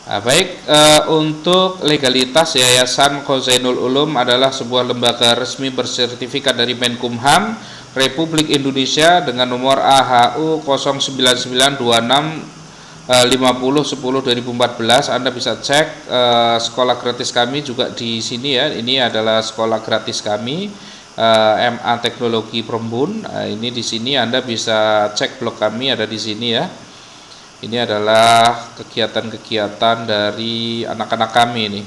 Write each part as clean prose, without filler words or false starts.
Baik, untuk legalitas, Yayasan Khazainul Ulum adalah sebuah lembaga resmi bersertifikat dari Menkumham Republik Indonesia dengan nomor AHU 099265010/2014. Anda bisa cek sekolah gratis kami juga di sini ya. Ini adalah sekolah gratis kami, MA Teknologi Perembun. Ini di sini Anda bisa cek blog kami ada di sini ya. Ini adalah kegiatan-kegiatan dari anak-anak kami ini.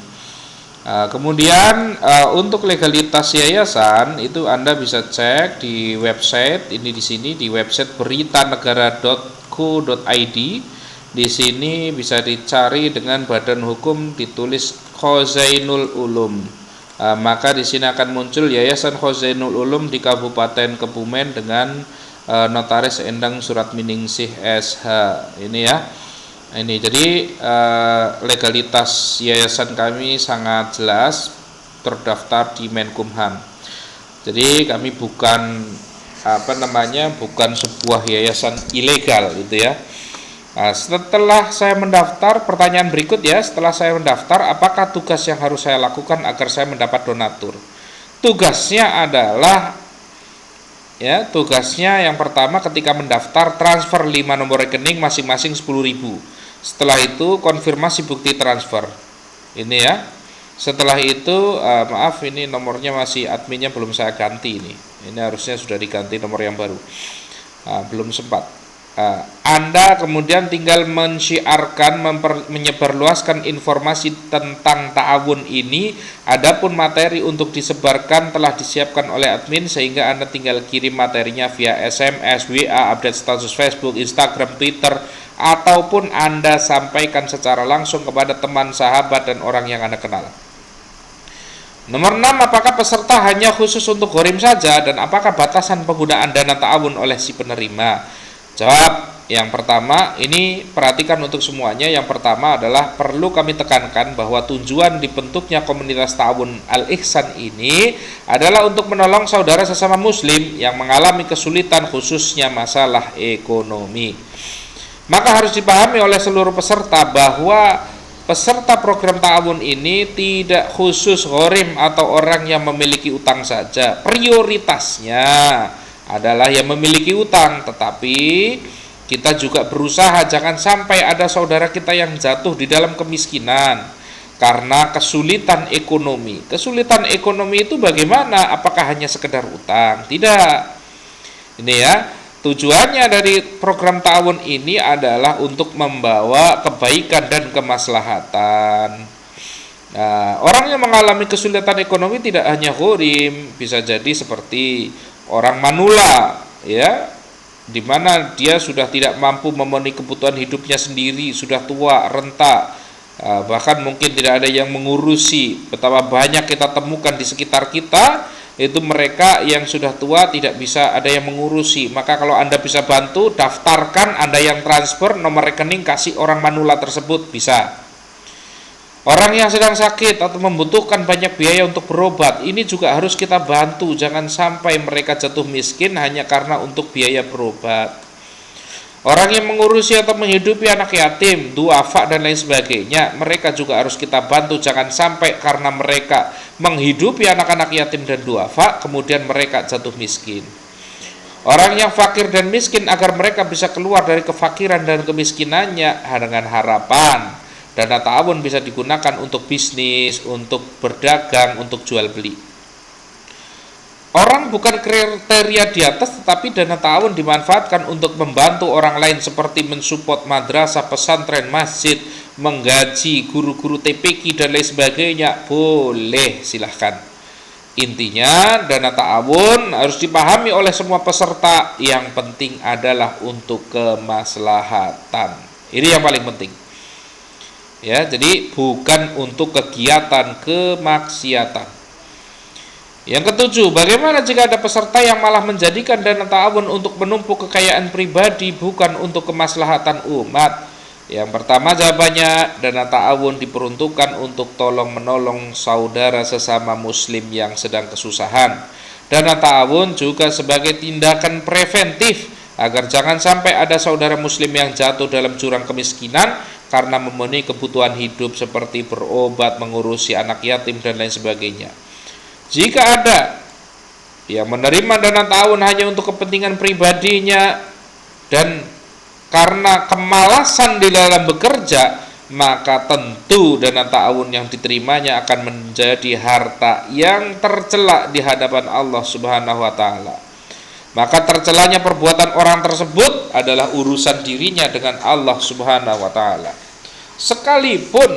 Kemudian untuk legalitas yayasan itu Anda bisa cek di website ini di sini di website beritanegara.co.id. Di sini bisa dicari dengan badan hukum ditulis Khazainul Ulum. Maka di sini akan muncul Yayasan Khazainul Ulum di Kabupaten Kebumen dengan Notaris Endang Suratminingsih SH. Ini ya. Ini jadi legalitas yayasan kami sangat jelas terdaftar di Menkumham. Jadi kami bukan bukan sebuah yayasan ilegal gitu ya. Setelah saya mendaftar, pertanyaan berikut ya, setelah saya mendaftar, apakah tugas yang harus saya lakukan agar saya mendapat donatur? Tugasnya adalah tugasnya yang pertama ketika mendaftar transfer 5 nomor rekening masing-masing 10.000. Setelah itu konfirmasi bukti transfer. Ini ya. Setelah itu maaf ini nomornya masih adminnya belum saya ganti ini. Ini harusnya sudah diganti nomor yang baru. Belum sempat. Anda kemudian tinggal mensyiarkan, menyebarluaskan informasi tentang ta'awun ini. Adapun materi untuk disebarkan telah disiapkan oleh admin sehingga Anda tinggal kirim materinya via SMS, WA, update status Facebook, Instagram, Twitter, ataupun Anda sampaikan secara langsung kepada teman, sahabat, dan orang yang Anda kenal. Nomor 6, apakah peserta hanya khusus untuk ghorim saja dan apakah batasan penggunaan dana ta'awun oleh si penerima? Jawab yang pertama, ini perhatikan untuk semuanya. Yang pertama adalah perlu kami tekankan bahwa tujuan dibentuknya komunitas ta'awun Al-Ihsan ini adalah untuk menolong saudara sesama muslim yang mengalami kesulitan khususnya masalah ekonomi. Maka harus dipahami oleh seluruh peserta bahwa peserta program ta'awun ini tidak khusus ghorim atau orang yang memiliki utang saja. Prioritasnya adalah yang memiliki utang, tetapi kita juga berusaha jangan sampai ada saudara kita yang jatuh di dalam kemiskinan karena kesulitan ekonomi. Kesulitan ekonomi itu bagaimana? Apakah hanya sekedar utang? Tidak. Ini ya, tujuannya dari program ta'awun ini adalah untuk membawa kebaikan dan kemaslahatan. Nah, orang yang mengalami kesulitan ekonomi tidak hanya ghorim, bisa jadi seperti orang manula ya, di mana dia sudah tidak mampu memenuhi kebutuhan hidupnya sendiri, sudah tua, renta, bahkan mungkin tidak ada yang mengurusi. Betapa banyak kita temukan di sekitar kita itu mereka yang sudah tua tidak bisa ada yang mengurusi. Maka kalau Anda bisa bantu, daftarkan, Anda yang transfer nomor rekening, kasih orang manula tersebut, bisa. Orang yang sedang sakit atau membutuhkan banyak biaya untuk berobat, ini juga harus kita bantu. Jangan sampai mereka jatuh miskin hanya karena untuk biaya berobat. Orang yang mengurusi atau menghidupi anak yatim, duafa dan lain sebagainya, mereka juga harus kita bantu. Jangan sampai karena mereka menghidupi anak-anak yatim dan duafa, kemudian mereka jatuh miskin. Orang yang fakir dan miskin agar mereka bisa keluar dari kefakiran dan kemiskinannya dengan harapan dana ta'awun bisa digunakan untuk bisnis, untuk berdagang, untuk jual beli. Orang bukan kriteria di atas, tetapi dana ta'awun dimanfaatkan untuk membantu orang lain seperti mensupport madrasah, pesantren, masjid, menggaji guru-guru TPQ dan lain sebagainya. Boleh, silahkan. Intinya dana ta'awun harus dipahami oleh semua peserta. Yang penting adalah untuk kemaslahatan. Ini yang paling penting. Ya, jadi bukan untuk kegiatan kemaksiatan. Yang ketujuh, bagaimana jika ada peserta yang malah menjadikan dana ta'awun untuk menumpuk kekayaan pribadi bukan untuk kemaslahatan umat? Yang pertama jawabannya, dana ta'awun diperuntukkan untuk tolong-menolong saudara sesama muslim yang sedang kesusahan. Dana ta'awun juga sebagai tindakan preventif agar jangan sampai ada saudara muslim yang jatuh dalam jurang kemiskinan karena memenuhi kebutuhan hidup seperti berobat, mengurusi anak yatim dan lain sebagainya. Jika ada yang menerima dana ta'awun hanya untuk kepentingan pribadinya dan karena kemalasan di dalam bekerja, maka tentu dana ta'awun yang diterimanya akan menjadi harta yang tercela di hadapan Allah Subhanahu wa taala. Maka tercelanya perbuatan orang tersebut adalah urusan dirinya dengan Allah Subhanahu wa taala. Sekalipun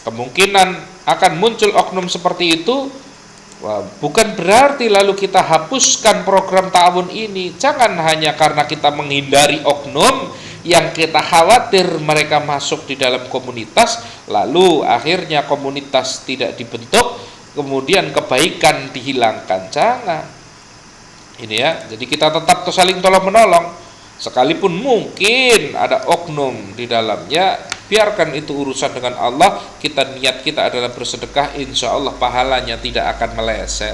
kemungkinan akan muncul oknum seperti itu, bukan berarti lalu kita hapuskan program ta'awun ini. Jangan hanya karena kita menghindari oknum yang kita khawatir mereka masuk di dalam komunitas, lalu akhirnya komunitas tidak dibentuk, kemudian kebaikan dihilangkan. Jangan. Ini ya, jadi kita tetap saling tolong-menolong. Sekalipun mungkin ada oknum di dalamnya, biarkan itu urusan dengan Allah. Niat kita adalah bersedekah, insya Allah pahalanya tidak akan meleset.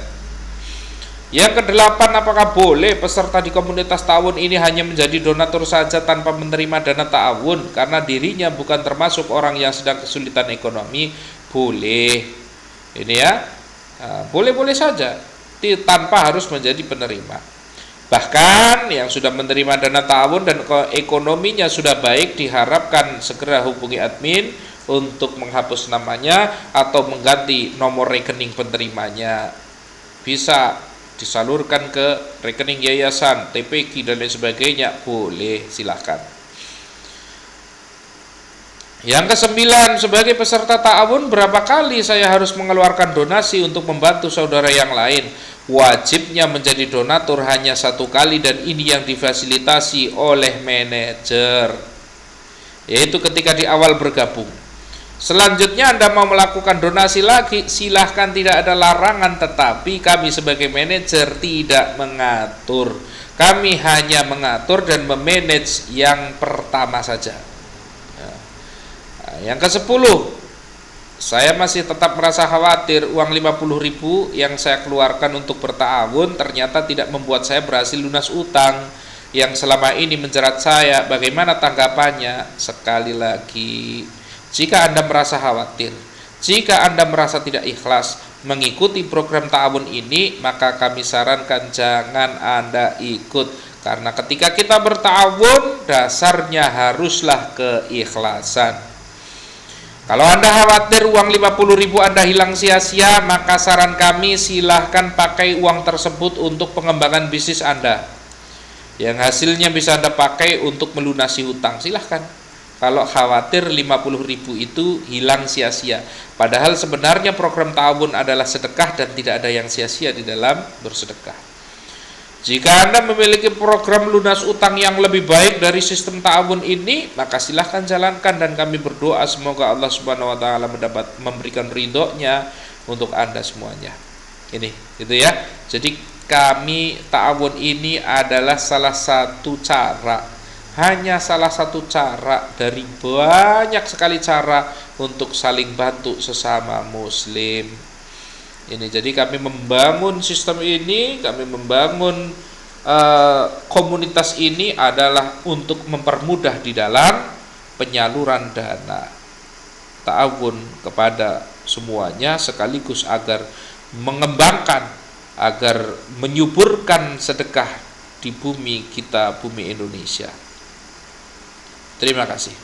Yang kedelapan, apakah boleh peserta di komunitas ta'awun ini hanya menjadi donatur saja tanpa menerima dana ta'awun karena dirinya bukan termasuk orang yang sedang kesulitan ekonomi? Boleh. Ini ya, boleh-boleh saja tanpa harus menjadi penerima. Bahkan yang sudah menerima dana ta'awun dan ekonominya sudah baik, diharapkan segera hubungi admin untuk menghapus namanya atau mengganti nomor rekening penerimanya. Bisa disalurkan ke rekening yayasan, TPQ dan lain sebagainya, boleh, silahkan. Yang kesembilan, sebagai peserta ta'awun berapa kali saya harus mengeluarkan donasi untuk membantu saudara yang lain? Wajibnya menjadi donatur hanya 1 kali dan ini yang difasilitasi oleh manajer, yaitu ketika di awal bergabung. Selanjutnya Anda mau melakukan donasi lagi, silahkan, tidak ada larangan, tetapi kami sebagai manajer tidak mengatur. Kami hanya mengatur dan memanage yang pertama saja. Yang ke-10, saya masih tetap merasa khawatir uang 50.000 yang saya keluarkan untuk berta'awun ternyata tidak membuat saya berhasil lunas utang yang selama ini menjerat saya. Bagaimana tanggapannya? Sekali lagi, jika Anda merasa khawatir, jika Anda merasa tidak ikhlas mengikuti program ta'awun ini, maka kami sarankan jangan Anda ikut. Karena ketika kita berta'awun, dasarnya haruslah keikhlasan. Kalau Anda khawatir uang 50.000 Anda hilang sia-sia, maka saran kami silahkan pakai uang tersebut untuk pengembangan bisnis Anda, yang hasilnya bisa Anda pakai untuk melunasi hutang. Silahkan. Kalau khawatir 50.000 itu hilang sia-sia, padahal sebenarnya program ta'awun adalah sedekah dan tidak ada yang sia-sia di dalam bersedekah. Jika Anda memiliki program lunas utang yang lebih baik dari sistem ta'awun ini, maka silahkan jalankan dan kami berdoa semoga Allah Subhanahu wa taala memberikan ridhonya untuk Anda semuanya. Ini, gitu ya. Jadi kami ta'awun ini adalah salah satu cara, hanya salah satu cara dari banyak sekali cara untuk saling bantu sesama muslim. Ini, jadi kami membangun sistem ini, kami membangun komunitas ini adalah untuk mempermudah di dalam penyaluran dana ta'awun kepada semuanya, sekaligus agar mengembangkan, agar menyuburkan sedekah di bumi kita, bumi Indonesia. Terima kasih.